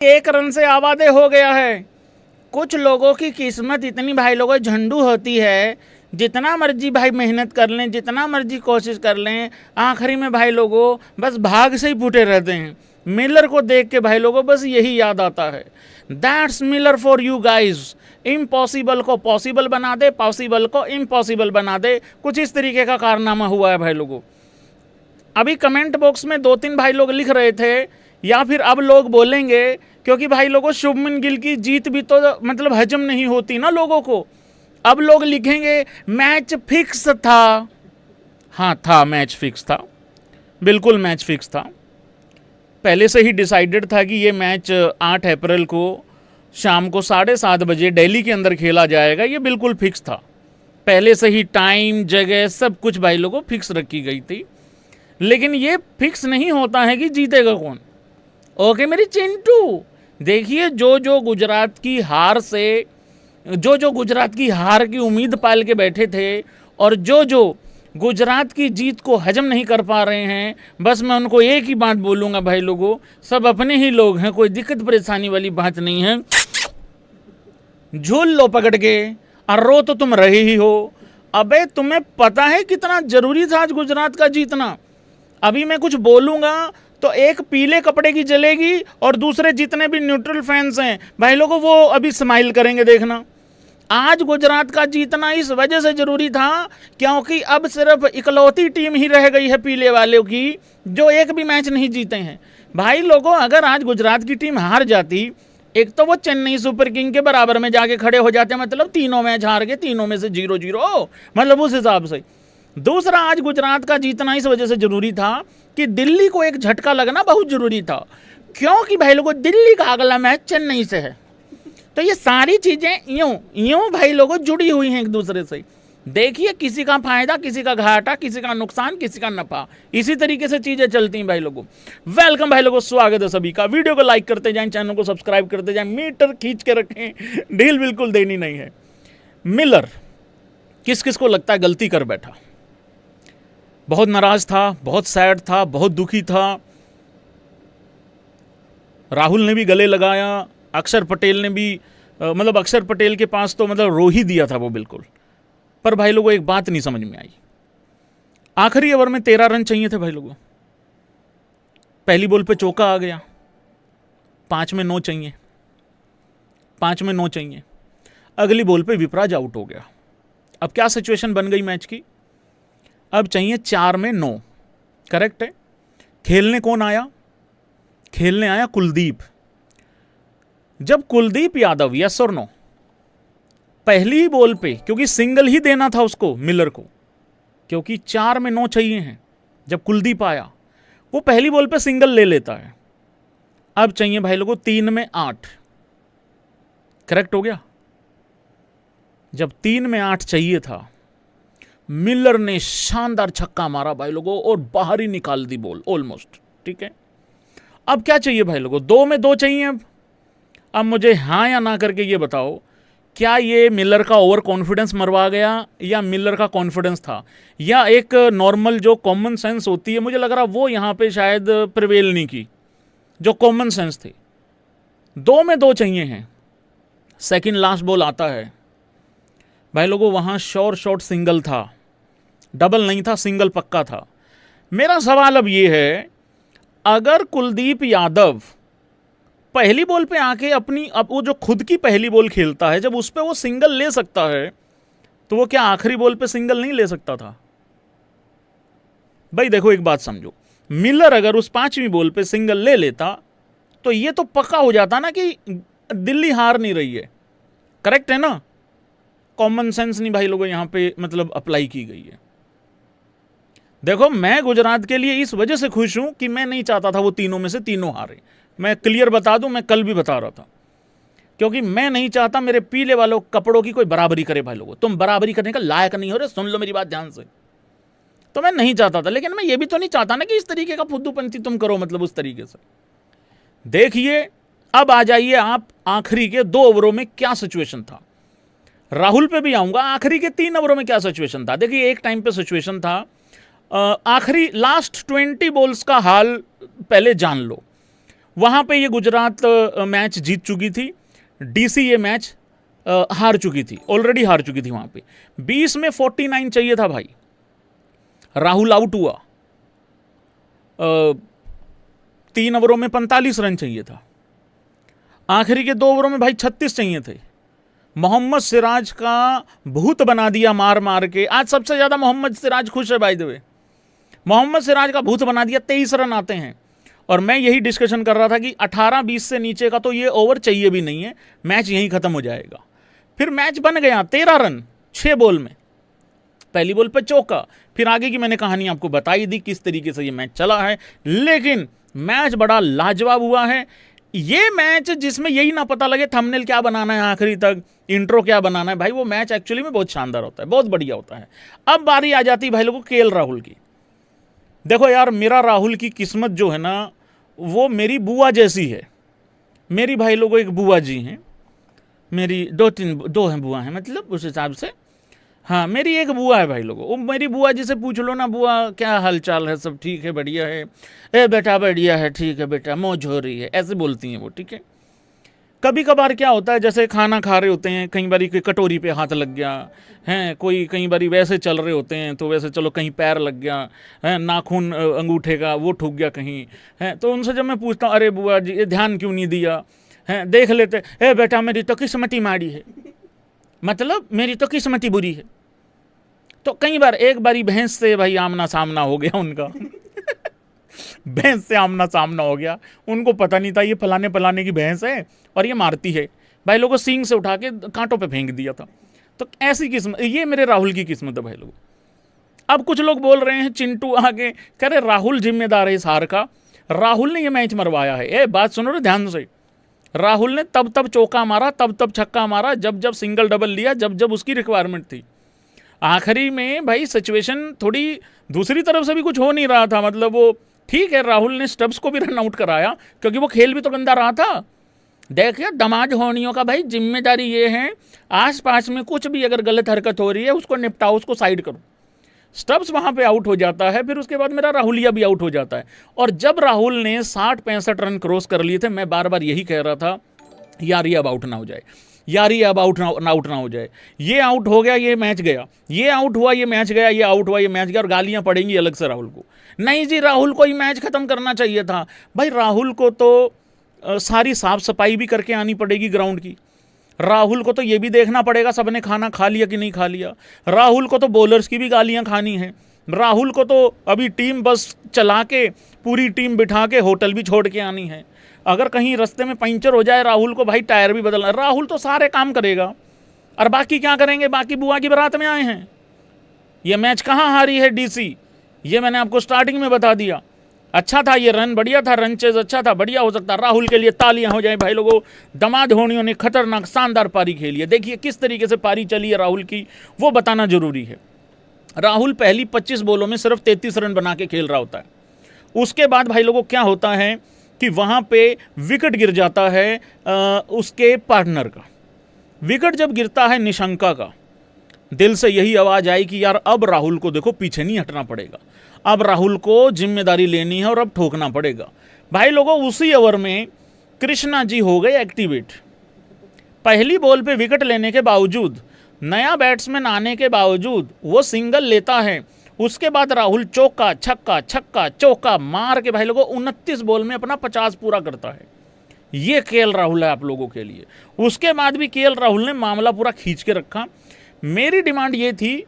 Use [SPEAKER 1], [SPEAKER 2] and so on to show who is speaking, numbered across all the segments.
[SPEAKER 1] 1 run से आवादे हो गया है। कुछ लोगों की किस्मत इतनी भाई लोगों झंडू होती है, जितना मर्जी भाई मेहनत कर लें, जितना मर्जी कोशिश कर लें, आखिरी में भाई लोगों बस भाग से ही फूटे रहते हैं। मिलर को देख के भाई लोगों बस यही याद आता है, that's Miller for you guys. Impossible को पॉसिबल बना दे, पॉसिबल को इम्पॉसिबल बना दे। कुछ इस तरीके का कारनामा हुआ है भाई लोगों। अभी कमेंट बॉक्स में 2-3 भाई लोग लिख रहे थे, या फिर अब लोग बोलेंगे, क्योंकि भाई लोगों शुभमन गिल की जीत भी तो मतलब हजम नहीं होती ना लोगों को। अब लोग लिखेंगे मैच फिक्स था। हाँ था, मैच फिक्स था, बिल्कुल मैच फिक्स था। पहले से ही डिसाइडेड था कि ये मैच 8 अप्रैल को शाम को 7:30 बजे दिल्ली के अंदर खेला जाएगा। ये बिल्कुल फिक्स था, पहले से ही टाइम जगह सब कुछ भाई लोगों फिक्स रखी गई थी। लेकिन ये फिक्स नहीं होता है कि जीतेगा कौन। ओके मेरी चिंटू, देखिए जो गुजरात की हार से, जो गुजरात की हार की उम्मीद पाल के बैठे थे, और जो गुजरात की जीत को हजम नहीं कर पा रहे हैं, बस मैं उनको एक ही बात बोलूँगा भाई लोगों, सब अपने ही लोग हैं, कोई दिक्कत परेशानी वाली बात नहीं है। झूल लो पकड़ के, और रो तो तुम रहे ही हो। अबे तुम्हें पता है कितना जरूरी था आज गुजरात का जीतना। अभी मैं कुछ बोलूँगा तो एक पीले कपड़े की जलेगी, और दूसरे जितने भी न्यूट्रल फैंस हैं भाई लोगों वो अभी स्माइल करेंगे। देखना, आज गुजरात का जीतना इस वजह से जरूरी था क्योंकि अब सिर्फ इकलौती टीम ही रह गई है पीले वालों की जो एक भी मैच नहीं जीते हैं। भाई लोगों, अगर आज गुजरात की टीम हार जाती, एक तो वो चेन्नई सुपर किंग के बराबर में जाके खड़े हो जाते, मतलब 3 मैच हार गए, 3 में से 0-0, मतलब उस हिसाब से। दूसरा, आज गुजरात का जीतना इस वजह से जरूरी था कि दिल्ली को एक झटका लगना बहुत जरूरी था, क्योंकि भाई लोगों दिल्ली का अगला मैच चेन्नई से है। तो ये सारी चीजें यूं भाई लोगों जुड़ी हुई हैं एक दूसरे से। देखिए, किसी का फायदा, किसी का घाटा, किसी का नुकसान, किसी का नफा, इसी तरीके से चीजें चलती हैं भाई लोगों। वेलकम भाई लोगों, स्वागत है सभी का। वीडियो को लाइक करते जाएं, चैनल को सब्सक्राइब करते जाएं, मीटर खींच के रखें, ढील बिल्कुल देनी नहीं है। मिलर किस किस को लगता है गलती कर बैठा, बहुत नाराज था, बहुत सैड था, बहुत दुखी था। राहुल ने भी गले लगाया, अक्षर पटेल ने भी, मतलब अक्षर पटेल के पास तो मतलब रो ही दिया था वो बिल्कुल। पर भाई लोगों एक बात नहीं समझ में आई, आखिरी ओवर में 13 रन चाहिए थे भाई लोगों। पहली बॉल पे चौका आ गया, 5 में 9 चाहिए, 5 में 9 चाहिए। अगली बॉल पे विपराज आउट हो गया। अब क्या सिचुएशन बन गई मैच की, अब चाहिए 4 में 9। करेक्ट है। खेलने कौन आया, खेलने आया कुलदीप। जब कुलदीप यादव, यस और नो, पहली बॉल पे, क्योंकि सिंगल ही देना था उसको मिलर को, क्योंकि 4 में 9 चाहिए हैं, जब कुलदीप आया वो पहली बॉल पे सिंगल ले लेता है। अब चाहिए भाई लोगों 3 में 8। करेक्ट हो गया। जब 3 में 8 चाहिए था, मिलर ने शानदार छक्का मारा भाई लोगों और बाहर ही निकाल दी बॉल ऑलमोस्ट। ठीक है, अब क्या चाहिए भाई लोगों, 2 में 2 चाहिए। अब मुझे हाँ या ना करके ये बताओ, क्या ये मिलर का ओवर कॉन्फिडेंस मरवा गया, या मिलर का कॉन्फिडेंस था, या एक नॉर्मल जो कॉमन सेंस होती है, मुझे लग रहा वो यहाँ पे शायद प्रिवेल नहीं की, जो कॉमन सेंस थी। 2 में 2 चाहिए हैं, सेकंड लास्ट बॉल आता है भाई लोगों, वहाँ श्योर शॉट सिंगल था, डबल नहीं था, सिंगल पक्का था। मेरा सवाल अब ये है, अगर कुलदीप यादव पहली बॉल पे आके अपनी, अब वो जो खुद की पहली बॉल खेलता है, जब उस पे वो सिंगल ले सकता है, तो वो क्या आखिरी बॉल पे सिंगल नहीं ले सकता था? भाई देखो एक बात समझो, मिलर अगर उस 5वीं बॉल पे सिंगल ले लेता तो ये तो पक्का हो जाता ना कि दिल्ली हार नहीं रही है। करेक्ट है ना, कॉमन सेंस नहीं भाई लोगों यहाँ पे मतलब अप्लाई की गई है। देखो, मैं गुजरात के लिए इस वजह से खुश हूं कि मैं नहीं चाहता था वो तीनों में से तीनों हारे। मैं क्लियर बता दूं, मैं कल भी बता रहा था, क्योंकि मैं नहीं चाहता मेरे पीले वालों कपड़ों की कोई बराबरी करे भाई लोगों। तुम बराबरी करने का लायक नहीं हो रहे, सुन लो मेरी बात ध्यान से। तो मैं नहीं चाहता था, लेकिन मैं ये भी तो नहीं चाहता ना कि इस तरीके का फुद्दूपंथी तुम करो, मतलब उस तरीके से। देखिए, अब आ जाइए आप आखिरी के 2 ओवरों में क्या सिचुएशन था। राहुल पे भी आऊंगा, आखिरी के 3 ओवरों में क्या सिचुएशन था। देखिए, एक टाइम पे सिचुएशन था, आखिरी लास्ट 20 बॉल्स का हाल पहले जान लो। वहाँ पे ये गुजरात मैच जीत चुकी थी, डीसी ये मैच हार चुकी थी, ऑलरेडी हार चुकी थी वहाँ पे। 20 में 49 चाहिए था भाई, राहुल आउट हुआ। 3 ओवरों में 45 रन चाहिए था, आखिरी के 2 ओवरों में भाई 36 चाहिए थे। मोहम्मद सिराज का भूत बना दिया मार मार के। आज सबसे ज़्यादा मोहम्मद सिराज खुश है by the way, Mohammed Siraj का भूत बना दिया। 23 रन आते हैं, और मैं यही डिस्कशन कर रहा था कि 18-20 से नीचे का तो ये ओवर चाहिए भी नहीं है, मैच यहीं ख़त्म हो जाएगा। फिर मैच बन गया 13 रन 6 बॉल में, पहली बॉल पे चौका। फिर आगे की मैंने कहानी आपको बताई दी किस तरीके से ये मैच चला है, लेकिन मैच बड़ा लाजवाब हुआ है। ये मैच जिसमें यही ना पता लगे थंबनेल क्या बनाना है, आखिरी तक इंट्रो क्या बनाना है, भाई वो मैच एक्चुअली में बहुत शानदार होता है, बहुत बढ़िया होता है। अब बारी आ जाती है भाई लोगों केएल राहुल की। देखो यार, मेरा राहुल की किस्मत जो है ना वो मेरी बुआ जैसी है। मेरी भाई लोगों एक बुआ जी हैं, मेरी 2 हैं बुआ हैं, मतलब उस हिसाब से। हाँ, मेरी एक बुआ है भाई लोगों, वो मेरी बुआ जी से पूछ लो ना, बुआ क्या हाल चाल है, सब ठीक है, बढ़िया है, ए बेटा बढ़िया है, ठीक है बेटा, मौज हो रही है, ऐसे बोलती हैं वो, ठीक है। कभी कभार क्या होता है, जैसे खाना खा रहे होते हैं, कई बारी कटोरी पे हाथ लग गया है, कोई कई बारी वैसे चल रहे होते हैं तो वैसे चलो कहीं पैर लग गया है, नाखून अंगूठे का वो ठुक गया कहीं है, तो उनसे जब मैं पूछता हूँ अरे बुआ जी ये ध्यान क्यों नहीं दिया है, देख लेते, ए बेटा मेरी तो किस्मती माड़ी है, मतलब मेरी तो किस्मती बुरी है। तो कई बार एक बारी भैंस से भाई आमना सामना हो गया उनका भैंस से आमना सामना हो गया, उनको पता नहीं था ये फलाने फलाने की भैंस है और ये मारती है, भाई लोगों सींग से उठा के कांटों पे फेंक दिया था। तो ऐसी किस्मत, ये मेरे राहुल की किस्मत है भाई लोगों। अब कुछ लोग बोल रहे हैं चिंटू आगे, कह रहे राहुल जिम्मेदार है इस हार का, राहुल ने ये मैच मरवाया है। ए बात सुनो रे ध्यान से, राहुल ने तब तब चौका मारा, तब तब छक्का मारा, जब जब सिंगल डबल लिया, जब जब उसकी रिक्वायरमेंट थी। आखिरी में भाई सिचुएशन थोड़ी दूसरी तरफ से भी कुछ हो नहीं रहा था, मतलब वो ठीक है, राहुल ने स्टब्स को भी रन आउट कराया क्योंकि वो खेल भी तो गंदा रहा था। देखिए दमाद होनियों का भाई जिम्मेदारी ये है, आसपास में कुछ भी अगर गलत हरकत हो रही है उसको निपटाओ, उसको साइड करो। स्टब्स वहाँ पे आउट हो जाता है, फिर उसके बाद मेरा राहुलिया भी आउट हो जाता है। और जब राहुल ने 60-65 रन क्रॉस कर लिए थे, मैं बार बार यही कह रहा था यार ये अब आउट ना हो जाए, यार ये अब आउट ना हो जाए। ये आउट हो गया, ये मैच गया, ये आउट हुआ, ये मैच गया, ये आउट हुआ, ये मैच गया, और गालियां पड़ेंगी अलग से राहुल को। नहीं जी, राहुल को ही मैच खत्म करना चाहिए था भाई। राहुल को तो सारी साफ सफाई भी करके आनी पड़ेगी ग्राउंड की। राहुल को तो ये भी देखना पड़ेगा सबने खाना खा लिया कि नहीं खा लिया। राहुल को तो बॉलर्स की भी गालियां खानी है। राहुल को तो अभी टीम बस चला के, पूरी टीम बिठा के होटल भी छोड़ के आनी है। अगर कहीं रास्ते में पंचर हो जाए राहुल को, भाई टायर भी बदलना। राहुल तो सारे काम करेगा, और बाकी क्या करेंगे, बाकी बुआ की बारात में आए हैं। ये मैच कहाँ हारी है डीसी, ये मैंने आपको स्टार्टिंग में बता दिया। अच्छा था ये रन, बढ़िया था, रन चेज अच्छा था, बढ़िया हो सकता। राहुल के लिए तालियां हो जाए भाई लोगों, दमाद होनियों ने खतरनाक शानदार पारी खेली है। देखिए किस तरीके से पारी चली है राहुल की, वो बताना जरूरी है। राहुल पहली 25 बॉलों में सिर्फ 33 रन बना के खेल रहा होता है। उसके बाद भाई लोगों क्या होता है कि वहाँ पे विकेट गिर जाता है उसके पार्टनर का। विकेट जब गिरता है निशंका का, दिल से यही आवाज़ आई कि यार अब राहुल को देखो पीछे नहीं हटना पड़ेगा, अब राहुल को जिम्मेदारी लेनी है और अब ठोकना पड़ेगा। भाई लोगों उसी ओवर में कृष्णा जी हो गए एक्टिवेट। पहली बॉल पे विकेट लेने के बावजूद, नया बैट्समैन आने के बावजूद वो सिंगल लेता है। उसके बाद राहुल चौका छक्का छक्का चौका मार के भाई लोगों 29 बॉल में अपना 50 पूरा करता है। ये केएल राहुल है आप लोगों के लिए। उसके बाद भी केएल राहुल ने मामला पूरा खींच के रखा। मेरी डिमांड ये थी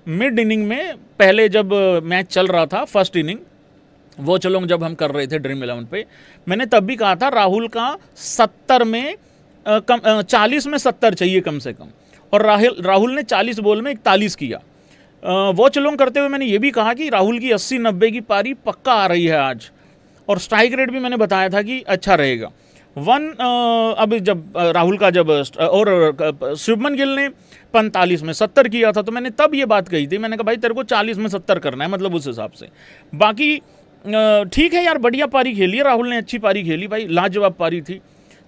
[SPEAKER 1] मिड इनिंग में, पहले जब मैच चल रहा था फर्स्ट इनिंग, वो चलो जब हम कर रहे थे ड्रीम 11 पे, मैंने तब भी कहा था राहुल का 70 में 40 में 70 चाहिए कम से कम, और राहुल ने 40 बॉल में 41 किया। वो चलोंग करते हुए मैंने ये भी कहा कि राहुल की 80-90 की पारी पक्का आ रही है आज, और स्ट्राइक रेट भी मैंने बताया था कि अच्छा रहेगा। अब जब राहुल का जब और शुभमन गिल ने 45 में 70 किया था, तो मैंने तब ये बात कही थी, मैंने कहा भाई तेरे को 40 में 70 करना है, मतलब उस हिसाब से। बाकी ठीक है यार, बढ़िया पारी खेली है राहुल ने, अच्छी पारी खेली भाई, लाजवाब पारी थी।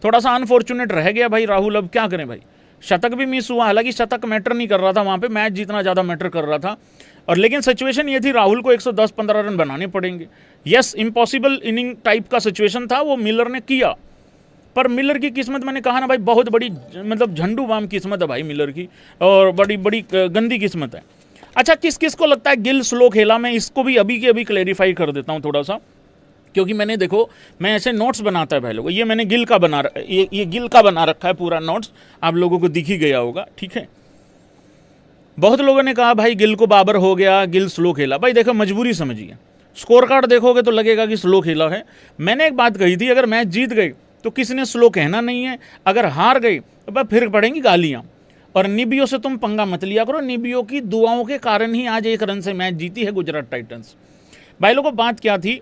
[SPEAKER 1] थोड़ा सा अनफॉर्चुनेट रह गया भाई राहुल, अब क्या करें भाई, शतक भी मिस हुआ। हालांकि शतक मैटर नहीं कर रहा था वहाँ पे, मैच जीतना ज़्यादा मैटर कर रहा था। और लेकिन सिचुएशन ये थी, राहुल को 110-15 रन बनाने पड़ेंगे। यस, इम्पॉसिबल इनिंग टाइप का सिचुएशन था, वो मिलर ने किया। पर मिलर की किस्मत, मैंने कहा ना भाई, बहुत बड़ी मतलब झंडू बाम किस्मत है भाई मिलर की, और बड़ी बड़ी गंदी किस्मत है। अच्छा, किस किस को लगता है गिल स्लो खेला? मैं इसको भी अभी के अभी क्लेरिफाई कर देता हूँ थोड़ा सा, क्योंकि मैंने देखो, मैं ऐसे नोट्स बनाता है भाई लोगों, ये मैंने गिल का बना ये गिल का बना रखा है पूरा नोट्स, आप लोगों को दिख ही गया होगा, ठीक है। बहुत लोगों ने कहा भाई गिल को बाबर हो गया, गिल स्लो खेला। भाई देखो, मजबूरी समझिए, स्कोर कार्ड देखोगे तो लगेगा कि स्लो खेला है। मैंने एक बात कही थी, अगर मैच जीत गई तो किसी ने स्लो कहना नहीं है, अगर हार गई तो भाई फिर पड़ेंगी गालियाँ। और निबियो से तुम पंगा मत लिया करो, निबियो की दुआओं के कारण ही आज 1 रन से मैच जीती है गुजरात टाइटंस। भाई लोगों, बात क्या थी,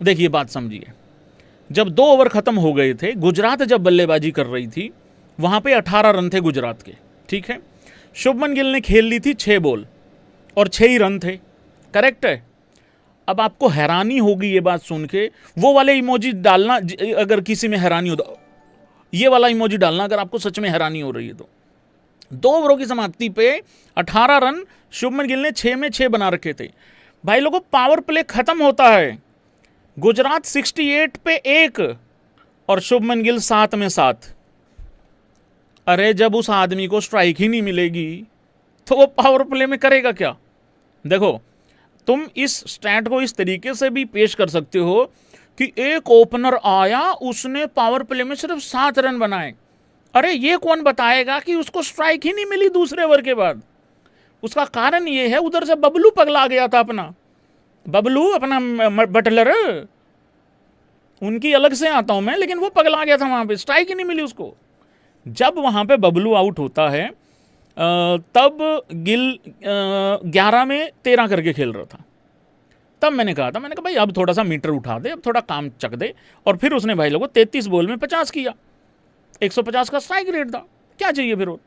[SPEAKER 1] देखिए बात समझिए। जब 2 ओवर खत्म हो गए थे, गुजरात जब बल्लेबाजी कर रही थी, वहां पे 18 रन थे गुजरात के, ठीक है। शुभमन गिल ने खेल ली थी 6 बॉल और 6 ही रन थे, करेक्ट है। अब आपको हैरानी होगी ये बात सुन के, वो वाले इमोजी डालना अगर किसी में हैरानी हो, ये वाला इमोजी डालना अगर आपको सच में हैरानी हो रही है तो। 2 ओवरों की समाप्ति पे 18 रन शुभमन गिल ने 6 में 6 बना रखे थे। भाई लोगों, पावर प्ले खत्म होता है, गुजरात 68 पे 1 और शुभमन गिल 7 में 7। अरे जब उस आदमी को स्ट्राइक ही नहीं मिलेगी तो वो पावर प्ले में करेगा क्या? देखो, तुम इस स्टैट को इस तरीके से भी पेश कर सकते हो कि एक ओपनर आया, उसने पावर प्ले में सिर्फ 7 रन बनाए। अरे ये कौन बताएगा कि उसको स्ट्राइक ही नहीं मिली दूसरे ओवर के बाद? उसका कारण ये है, उधर से बबलू पगला गया था, अपना बटलर, उनकी अलग से आता हूं मैं, लेकिन वो पगला गया था वहां पे, स्ट्राइक ही नहीं मिली उसको। जब वहां पे बबलू आउट होता है तब गिल 11 में 13 करके खेल रहा था। तब मैंने कहा भाई अब थोड़ा सा मीटर उठा दे, अब थोड़ा काम चक दे। और फिर उसने भाई लोगों 33 बॉल में 50 किया, 150 का स्ट्राइक रेट था, क्या चाहिए फिर? वो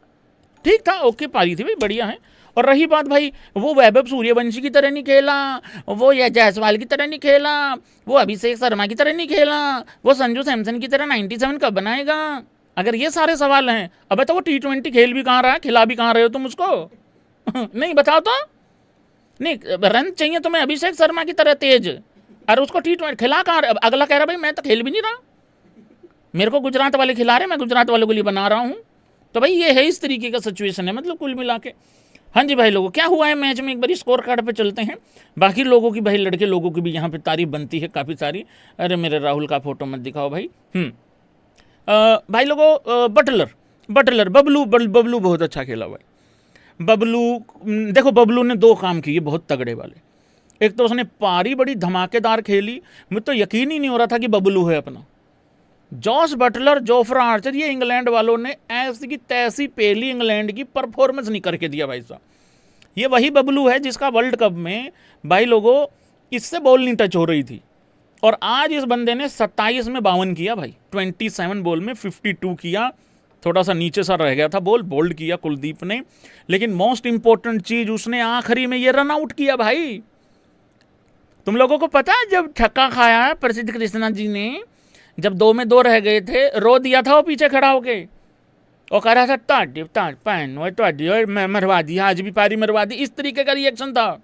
[SPEAKER 1] ठीक था, ओके पारी थी भाई, बढ़िया है। और रही बात भाई, वो वैभव सूर्यवंशी की तरह नहीं खेला, वो या जायसवाल की तरह नहीं खेला, वो अभिषेक शर्मा की तरह नहीं खेला, वो संजू सैमसन की तरह 97 कब बनाएगा? अगर ये सारे सवाल हैं, अब तो वो T20 खेल भी कहाँ रहा है, खिला भी कहाँ रहे हो तुम उसको? नहीं बताओ तो। नहीं, रन चाहिए तुम्हें अभिषेक शर्मा की तरह तेज, अरे उसको T20 खिला कहाँ रहे? अगला कह रहा भाई मैं तो खेल भी नहीं रहा, मेरे को गुजरात वाले खिला रहे, मैं गुजरात वालों के लिए बना रहा हूँ। तो भाई ये है, इस तरीके का सिचुएशन है, मतलब कुल मिला के। हाँ जी भाई लोगों, क्या हुआ है मैच में, एक बार स्कोर कार्ड पे चलते हैं। बाकी लोगों की भाई, लड़के लोगों की भी यहाँ पे तारीफ बनती है काफ़ी सारी। अरे मेरे राहुल का फोटो मत दिखाओ भाई। भाई लोगों, बटलर बबलू बहुत अच्छा खेला भाई। बबलू, देखो बबलू ने 2 काम किए बहुत तगड़े वाले। एक तो उसने पारी बड़ी धमाकेदार खेली, मुझे तो यकीन ही नहीं हो रहा था कि बबलू है अपना। जॉस बटलर, जोफ्रा आर्चर, ये इंग्लैंड वालों ने ऐसी की तैसी पहली इंग्लैंड की परफॉर्मेंस नहीं करके दिया भाई साहब। ये वही बबलू है जिसका वर्ल्ड कप में भाई लोगों इससे बॉल नहीं टच हो रही थी, और आज इस बंदे ने 27 में 52 किया भाई, 27 बॉल में 52 किया। थोड़ा सा नीचे सा रह गया था बॉल, बोल्ड किया कुलदीप ने, लेकिन मोस्ट इंपॉर्टेंट चीज उसने आखिरी में ये रन आउट किया भाई। तुम लोगों को पता है जब छक्का खाया है प्रसिद्ध कृष्णा जी ने, जब 2 में 2 रह गए थे, रो दिया था वो पीछे खड़ा होके, और कह रहा था मरवा दी, आज भी पारी मरवा दी, इस तरीके का रिएक्शन था।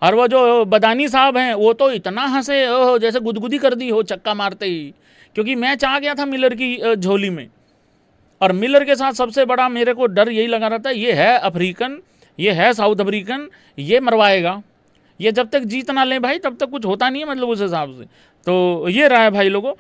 [SPEAKER 1] और वो जो बदानी साहब हैं वो तो इतना हंसे, ओह जैसे गुदगुदी कर दी हो छक्का मारते ही, क्योंकि मैच आ गया था मिलर की झोली में। और मिलर के साथ सबसे बड़ा मेरे को डर यही लगा रहा था, ये है अफ्रीकन, ये है साउथ अफ्रीकन, ये मरवाएगा, ये जब तक जीत ना ले भाई तब तक कुछ होता नहीं है, मतलब उस हिसाब से। तो ये रहा है भाई लोगों।